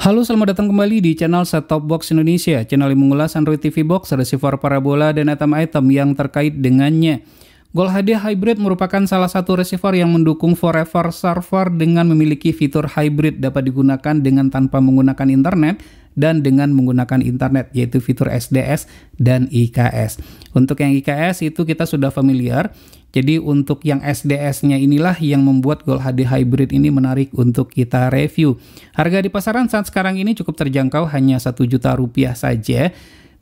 Halo, selamat datang kembali di channel Set Top Box Indonesia, channel yang mengulas Android TV Box, receiver parabola, dan item-item yang terkait dengannya. Gold HD Hybrid merupakan salah satu receiver yang mendukung Forever Server dengan memiliki fitur hybrid, dapat digunakan dengan tanpa menggunakan internet dan dengan menggunakan internet, yaitu fitur SDS dan IKS. Untuk yang IKS itu kita sudah familiar, jadi untuk yang SDS-nya inilah yang membuat Gold HD Hybrid ini menarik untuk kita review. Harga di pasaran saat sekarang ini cukup terjangkau, hanya Rp1.000.000 saja.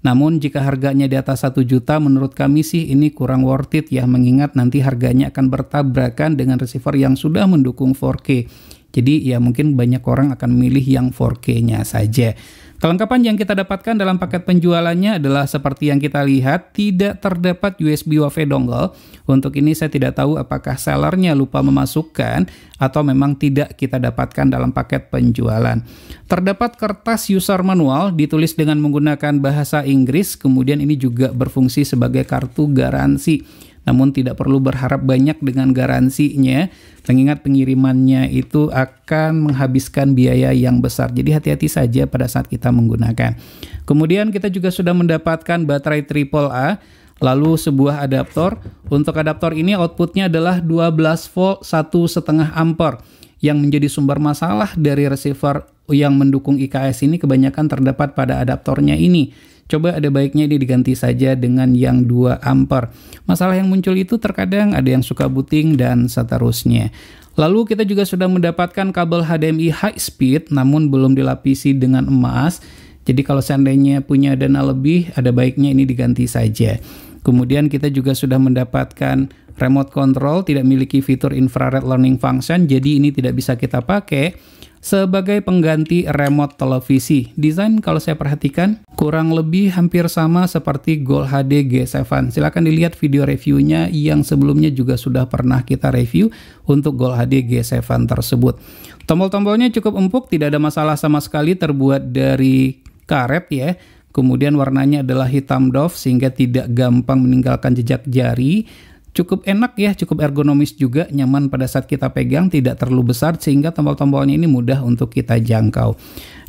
Namun jika harganya di atas 1 juta, menurut kami sih ini kurang worth it ya, mengingat nanti harganya akan bertabrakan dengan receiver yang sudah mendukung 4K. Jadi ya mungkin banyak orang akan memilih yang 4K-nya saja. Kelengkapan yang kita dapatkan dalam paket penjualannya adalah seperti yang kita lihat, tidak terdapat USB WAV dongle. Untuk ini saya tidak tahu apakah sellernya lupa memasukkan atau memang tidak kita dapatkan dalam paket penjualan. Terdapat kertas user manual ditulis dengan menggunakan bahasa Inggris, kemudian ini juga berfungsi sebagai kartu garansi. Namun tidak perlu berharap banyak dengan garansinya, mengingat pengirimannya itu akan menghabiskan biaya yang besar. Jadi hati-hati saja pada saat kita menggunakan. Kemudian kita juga sudah mendapatkan baterai AAA, lalu sebuah adaptor. Untuk adaptor ini outputnya adalah 12 volt 1,5 ampere. Yang menjadi sumber masalah dari receiver yang mendukung IKS ini kebanyakan terdapat pada adaptornya ini. Coba ada baiknya ini diganti saja dengan yang 2 ampere. Masalah yang muncul itu terkadang ada yang suka buting dan seterusnya. Lalu kita juga sudah mendapatkan kabel HDMI high speed namun belum dilapisi dengan emas. Jadi kalau seandainya punya dana lebih, ada baiknya ini diganti saja. Kemudian kita juga sudah mendapatkan remote control, tidak memiliki fitur infrared learning function, jadi ini tidak bisa kita pakai sebagai pengganti remote televisi. Desain kalau saya perhatikan kurang lebih hampir sama seperti Gold HD G7. Silahkan dilihat video reviewnya yang sebelumnya juga sudah pernah kita review untuk Gold HD G7 tersebut. Tombol-tombolnya cukup empuk, tidak ada masalah sama sekali, terbuat dari karet ya. Kemudian warnanya adalah hitam doff sehingga tidak gampang meninggalkan jejak jari. Cukup enak ya, cukup ergonomis juga, nyaman pada saat kita pegang, tidak terlalu besar sehingga tombol-tombolnya ini mudah untuk kita jangkau.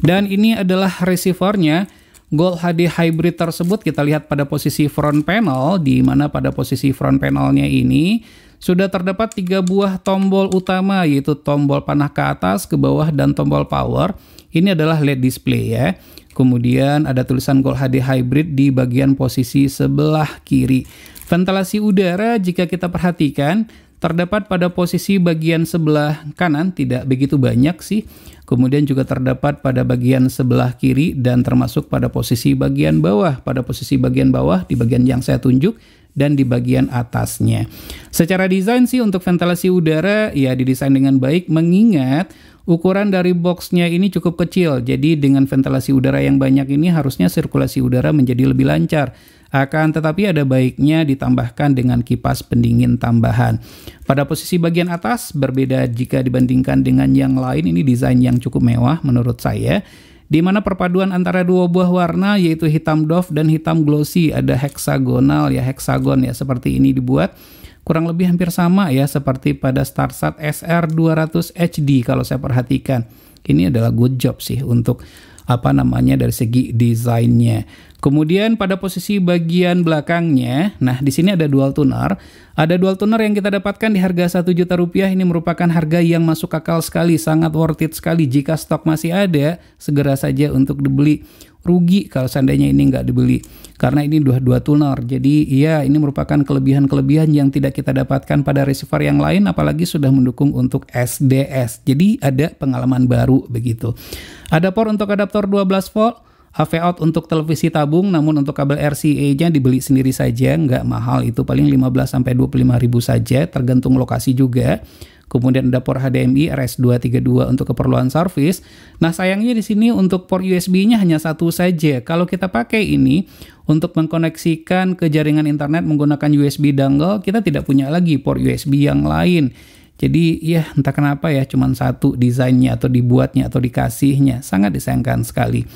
Dan ini adalah receivernya. Gold HD Hybrid tersebut kita lihat pada posisi front panel, di mana pada posisi front panelnya ini sudah terdapat 3 buah tombol utama, yaitu tombol panah ke atas, ke bawah, dan tombol power. Ini adalah LED display ya. Kemudian ada tulisan Gold HD Hybrid di bagian posisi sebelah kiri. Ventilasi udara jika kita perhatikan terdapat pada posisi bagian sebelah kanan, tidak begitu banyak sih. Kemudian juga terdapat pada bagian sebelah kiri dan termasuk pada posisi bagian bawah. Pada posisi bagian bawah di bagian yang saya tunjuk dan di bagian atasnya. Secara desain sih untuk ventilasi udara ya didesain dengan baik, mengingat ukuran dari boxnya ini cukup kecil. Jadi dengan ventilasi udara yang banyak ini harusnya sirkulasi udara menjadi lebih lancar. Akan tetapi ada baiknya ditambahkan dengan kipas pendingin tambahan. Pada posisi bagian atas berbeda jika dibandingkan dengan yang lain, ini desain yang cukup mewah menurut saya. Di mana perpaduan antara 2 buah warna yaitu hitam doff dan hitam glossy, ada heksagonal ya, heksagon ya, seperti ini dibuat. Kurang lebih hampir sama ya seperti pada StarSat SR200 HD kalau saya perhatikan. Ini adalah good job sih untuk dari segi desainnya. Kemudian pada posisi bagian belakangnya, nah di sini ada dual tuner. Ada dual tuner yang kita dapatkan di harga Rp1.000.000. Ini merupakan harga yang masuk akal sekali, sangat worth it sekali. Jika stok masih ada, segera saja untuk dibeli. Rugi kalau seandainya ini nggak dibeli, karena ini dua tuner. Jadi ya ini merupakan kelebihan-kelebihan yang tidak kita dapatkan pada receiver yang lain, apalagi sudah mendukung untuk SDS. Jadi ada pengalaman baru begitu. Ada port untuk adaptor 12 volt, AV out untuk televisi tabung, namun untuk kabel RCA-nya dibeli sendiri saja, nggak mahal, itu paling 15-25 ribu saja, tergantung lokasi juga. Kemudian ada port HDMI RS232 untuk keperluan service. Nah sayangnya di sini untuk port USB-nya hanya satu saja. Kalau kita pakai ini untuk mengkoneksikan ke jaringan internet menggunakan USB dongle, kita tidak punya lagi port USB yang lain. Jadi ya entah kenapa ya cuman satu desainnya atau dibuatnya atau dikasihnya, sangat disayangkan sekali.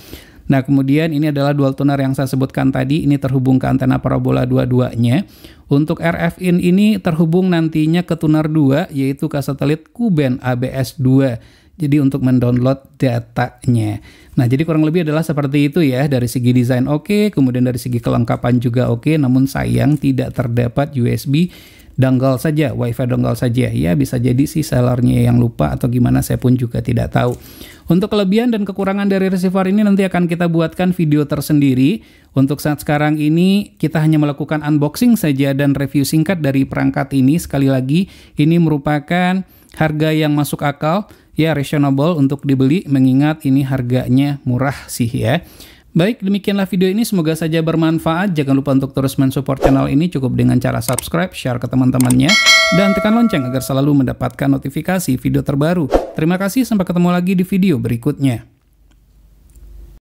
Nah kemudian ini adalah dual tuner yang saya sebutkan tadi, ini terhubung ke antena parabola dua-duanya. Untuk RF in ini terhubung nantinya ke tuner 2, yaitu ke satelit Ku-band ABS 2. jadi untuk mendownload datanya. Nah, jadi kurang lebih adalah seperti itu ya. Dari segi desain oke, kemudian dari segi kelengkapan juga oke, namun sayang tidak terdapat USB dongle saja, WiFi dongle saja. Ya, bisa jadi sih sellernya yang lupa atau gimana, saya pun juga tidak tahu. Untuk kelebihan dan kekurangan dari receiver ini nanti akan kita buatkan video tersendiri. Untuk saat sekarang ini kita hanya melakukan unboxing saja dan review singkat dari perangkat ini. Sekali lagi, ini merupakan harga yang masuk akal, ya reasonable untuk dibeli, mengingat ini harganya murah sih ya. Baik, demikianlah video ini, semoga saja bermanfaat. Jangan lupa untuk terus mensupport channel ini cukup dengan cara subscribe, share ke teman-temannya, dan tekan lonceng agar selalu mendapatkan notifikasi video terbaru. Terima kasih, sampai ketemu lagi di video berikutnya.